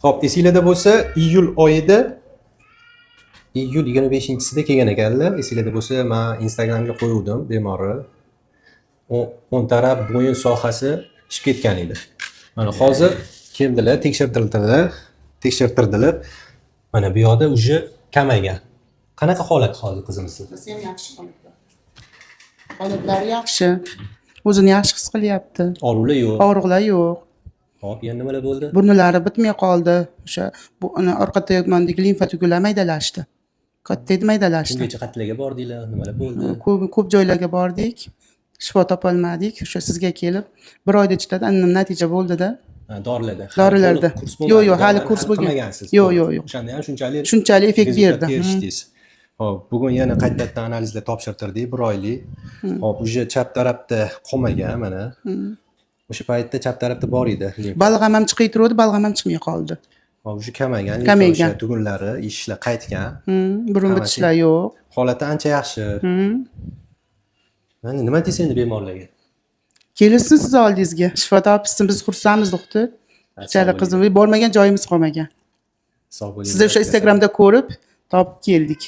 Xo'p, esingizda bo'lsa, iyul oyida iyul 25-sida kelgan ekanlar. Esingizda bo'lsa, men Instagramga qo'ygandim bemorni. 10 taraf bo'yin sohasi ishib ketgan edi. Mana hozir keldilar, tekshirtirdilar. Mana bu yoqda uje kamaygan. Qanaqa holat hozir qizimizning? Biz ham yaxshi holatda. Holatlari yaxshi. O'zini yaxshi his qilyapti. Og'riqlar yo'q. Og'riqlar yo'q. Hop, yana nimalar bo'ldi? Burnilari bitmay qoldi. O'sha bu orqa tegmondagi limfa tugular maydalashdi. Katta edi maydalashdi. Ungacha qatlarga bordinglar, nimalar bo'ldi? Ko'p joylarga bordik. Shifo topolmadik. O'sha sizga kelib 1 oyda ichida natija bo'ldi-da. Dorilarda. Dorilarda. Yo'q, hali kurs bo'lgan. Qilmagansiz. Yo'q. O'shanda ham shunchalik Effekt berdi. Erishdingiz. Hop, bugun yana qaytadan analizlar topshirtirdik 1 oylik. Hop, uje chap tarafda qolmagan mana. O'sha paytda chap tarafda bor edi. Balg'am ham chiqib turdi, balg'am ham chiqmay qoldi. Hop, uje kamaygan. O'sha tugunlari, ishlar qaytgan. Burun bitishlar yo'q. Holati ancha yaxshi. Mana nima deysiz endi bemorlarga? Kelsin siz oldingizga. Shifo topsin, biz xursandmiz, doktor. Chala qizim, bormagan joyimiz qolmagan. Sog' bo'ling. Sizni o'sha Instagramda ko'rib, topib keldik.